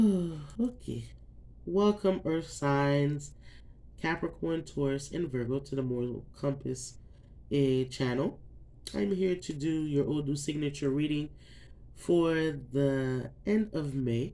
Okay. Welcome, Earth signs, Capricorn, Taurus, and Virgo, to the Moral Compass channel. I'm here to do your Odu signature reading for the end of May.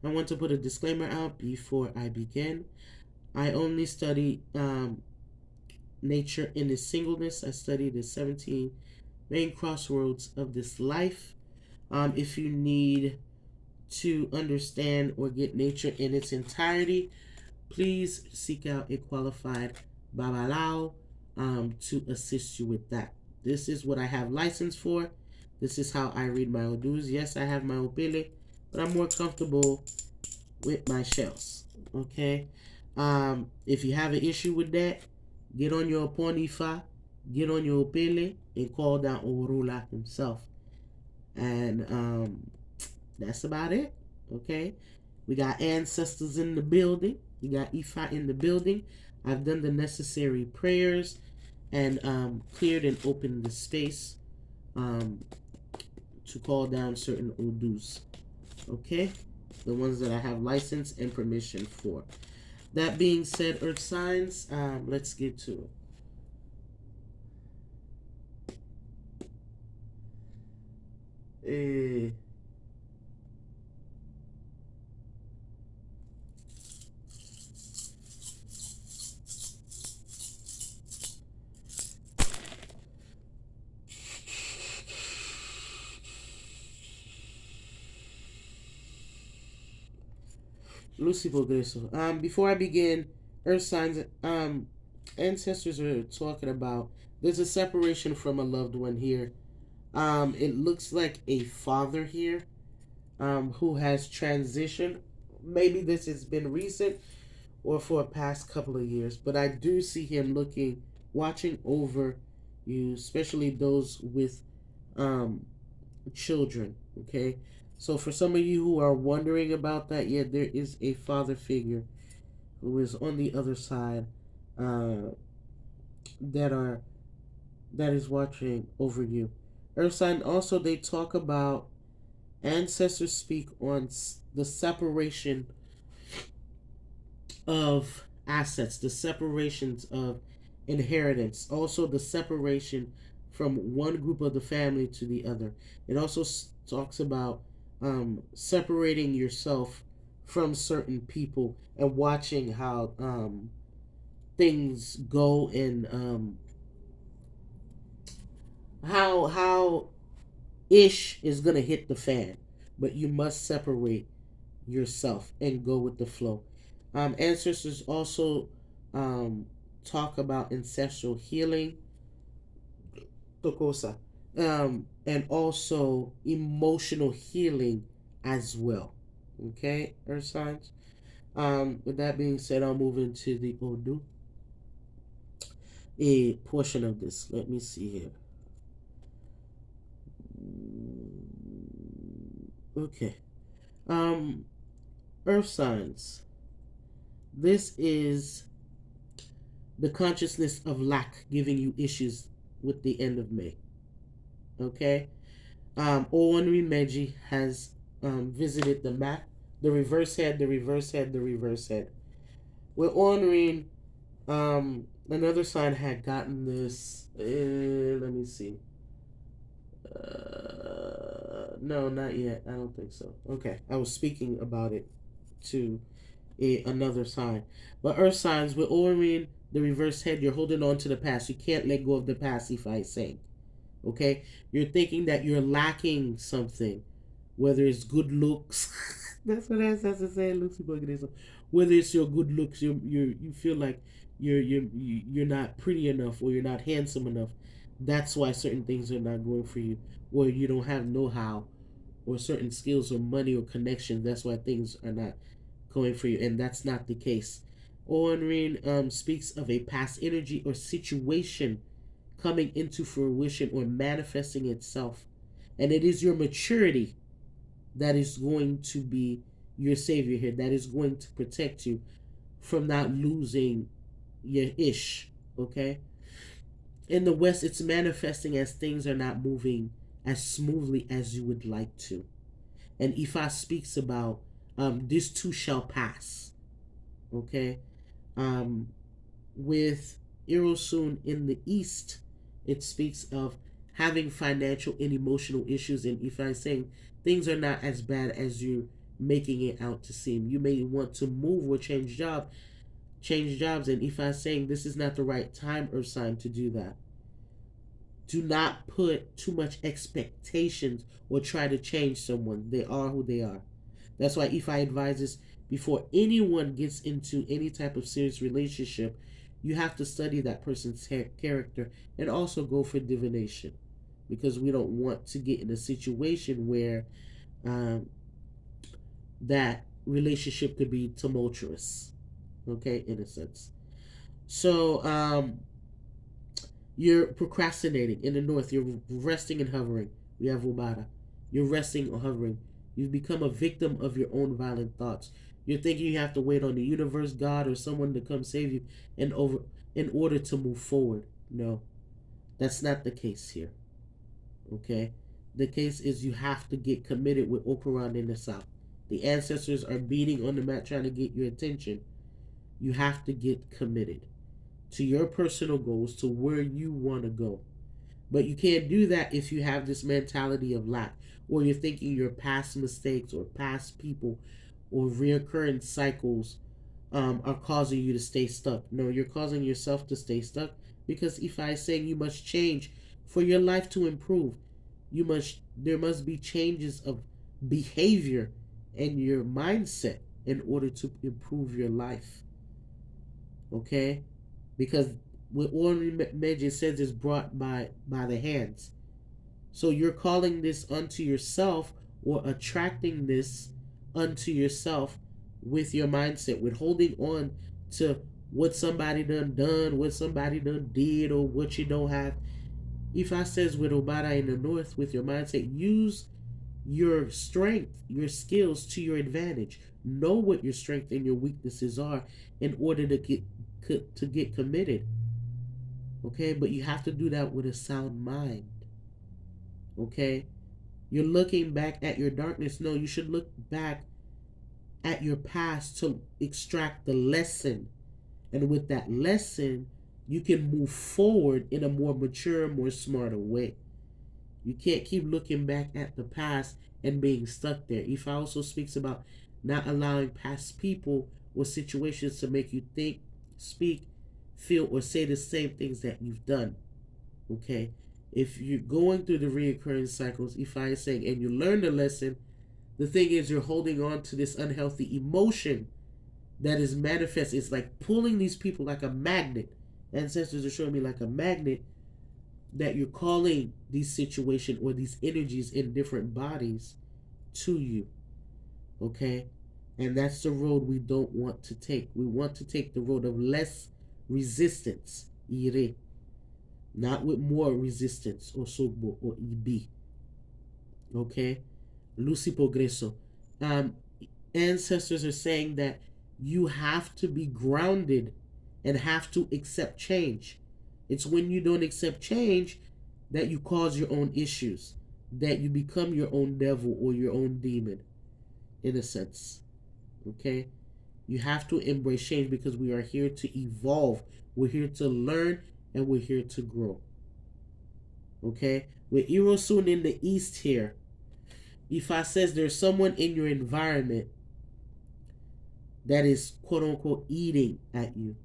I want to put a disclaimer out before I begin. I only study nature in its singleness. I study the 17 main crossroads of this life. If you need to understand or get nature in its entirety, please seek out a qualified babalao to assist you with that. This is what I have license for. This is how I read my odus. Yes, I have my opele, but I'm more comfortable with my shells. Okay. If you have an issue with that, get on your ponifa, get on your opele, and call down Orula himself. And that's about it. Okay. We got ancestors in the building. We got Ifa in the building. I've done the necessary prayers and cleared and opened the space to call down certain Odus. Okay? The ones that I have license and permission for. That being said, Earth signs, let's get to it. Lucy Progreso. Before I begin, Earth signs, ancestors are talking about there's a separation from a loved one here. It looks like a father here, who has transitioned. Maybe this has been recent or for a past couple of years, but I do see him looking, watching over you, especially those with um, children. Okay, so for some of you who are wondering about that, yeah, there is a father figure who is on the other side, uh, that are that is watching over you. Earth sign. Also, they talk about ancestors speak on the separation of assets, the separations of inheritance, also the separation from one group of the family to the other. It also talks about separating yourself from certain people and watching how things go and how ish is gonna hit the fan, but you must separate yourself and go with the flow. Ancestors also um, talk about ancestral healing, tokosa, and also emotional healing as well. Okay, Earth signs. With that being said, I'll move into the Odu a portion of this. Let me see here. Okay. Um, Earth signs. This is the consciousness of lack giving you issues with the end of May. Okay? Owenri Meji has visited the map. The reverse head, the reverse head, the reverse head. With Owenri, another sign had gotten this. Let me see. No, not yet. I don't think so. Okay, I was speaking about it to another sign. But Earth signs, with Owenri, the reverse head, you're holding on to the past. You can't let go of the past, if I say. Okay? You're thinking that you're lacking something, whether it's good looks. That's what ancestors say, Lucy Borganism. Whether it's your good looks, you feel like you're not pretty enough or you're not handsome enough. That's why certain things are not going for you, or you don't have know-how, or certain skills, or money, or connections. That's why things are not going for you, and that's not the case. Owen speaks of a past energy or situation coming into fruition or manifesting itself. And it is your maturity that is going to be your savior here, that is going to protect you from not losing your ish. Okay? In the West, it's manifesting as things are not moving as smoothly as you would like to. And Ifa speaks about This too shall pass. Okay. Um, with Irosun in the east, it speaks of having financial and emotional issues. And if I'm saying things are not as bad as you're making it out to seem, you may want to move or change jobs. And if I'm saying this is not the right time or sign to do that, do not put too much expectations or try to change someone. They are who they are. That's why Ifa advises before anyone gets into any type of serious relationship, you have to study that person's character and also go for divination, because we don't want to get in a situation where um, that relationship could be tumultuous. Okay, in a sense. So you're procrastinating in the north. You're resting and hovering. We have Ubada. You're resting or hovering. You've become a victim of your own violent thoughts. You're thinking you have to wait on the universe, God, or someone to come save you in order to move forward. No, that's not the case here. Okay? The case is you have to get committed with Okuran in the south. The ancestors are beating on the mat trying to get your attention. You have to get committed to your personal goals, to where you want to go. But you can't do that if you have this mentality of lack, or you're thinking your past mistakes or past people or reoccurring cycles are causing you to stay stuck. No, you're causing yourself to stay stuck, because if I saying you must change for your life to improve, there must be changes of behavior and your mindset in order to improve your life. Okay? Because what ordinary magic says is brought by the hands. So you're calling this unto yourself, or attracting this unto yourself with your mindset, with holding on to what somebody done, what somebody done did, or what you don't have. If I says with Obada in the north, with your mindset, use your strength, your skills to your advantage. Know what your strength and your weaknesses are in order to get committed. Okay, but you have to do that with a sound mind. Okay, you're looking back at your darkness. No, you should look back at your past to extract the lesson, and with that lesson, you can move forward in a more mature, more smarter way. You can't keep looking back at the past and being stuck there. Ifa also speaks about not allowing past people or situations to make you think, speak, feel, or say the same things that you've done. Okay? If you're going through the reoccurring cycles, Ifa is saying, and you learn the lesson, the thing is you're holding on to this unhealthy emotion that is manifest. It's like pulling these people like a magnet. Ancestors are showing me like a magnet, that you're calling these situations or these energies in different bodies to you. Okay? And that's the road we don't want to take. We want to take the road of less resistance. Ire. Not with more resistance. Osogbo or Ibi. Okay? Lucy Progreso. Ancestors are saying that you have to be grounded and have to accept change. It's when you don't accept change that you cause your own issues, that you become your own devil or your own demon, in a sense. Okay? You have to embrace change, because we are here to evolve. We're here to learn, and we're here to grow. Okay? With Irosun in the east here, Ifa says there's someone in your environment that is quote unquote eating at you.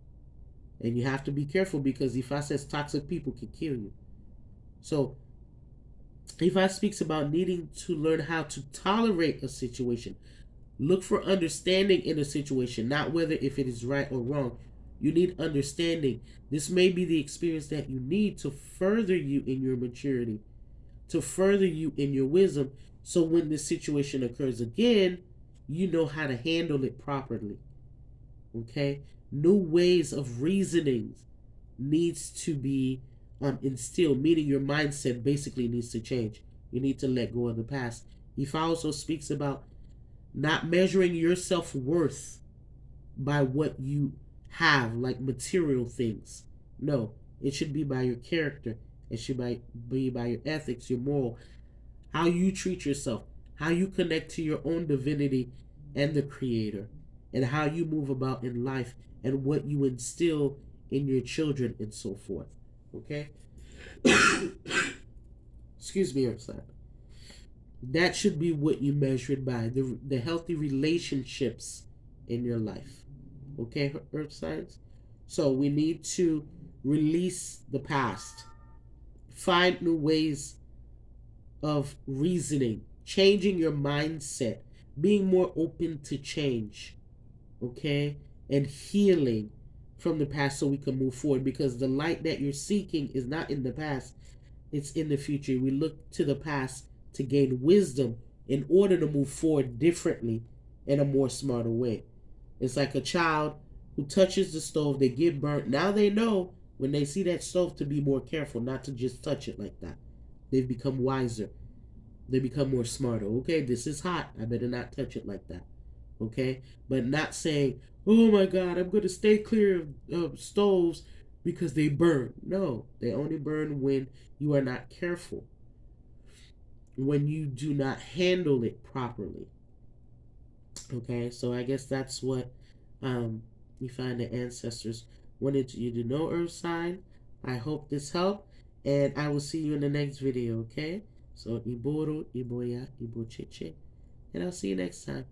And you have to be careful, because Ifa says toxic people can kill you. So Ifa speaks about needing to learn how to tolerate a situation. Look for understanding in a situation, not whether if it is right or wrong. You need understanding. This may be the experience that you need to further you in your maturity, to further you in your wisdom, so when this situation occurs again, you know how to handle it properly. Okay? New ways of reasoning needs to be instilled, meaning your mindset basically needs to change. You need to let go of the past. Ifa also speaks about not measuring your self-worth by what you have, like material things. No, it should be by your character. It should be by your ethics, your moral, how you treat yourself, how you connect to your own divinity, and the creator, and how you move about in life, and what you instill in your children, and so forth. Okay? Excuse me, Earth sign. That should be what you measure it by, the healthy relationships in your life. Okay, Earth signs? So we need to release the past, find new ways of reasoning, changing your mindset, being more open to change, okay, and healing from the past so we can move forward, because the light that you're seeking is not in the past, it's in the future. We look to the past to gain wisdom in order to move forward differently in a more smarter way. It's like a child who touches the stove, they get burnt. Now they know when they see that stove to be more careful, not to just touch it like that. They've become wiser. They become more smarter. Okay, this is hot. I better not touch it like that. Okay, but not saying, "Oh my God, I'm going to stay clear of stoves because they burn." No, they only burn when you are not careful, when you do not handle it properly. Okay, so I guess that's what you find the ancestors wanted you to know, Earth sign. I hope this helped, and I will see you in the next video. Okay, so Iboro, Iboya, Ibocheche, and I'll see you next time.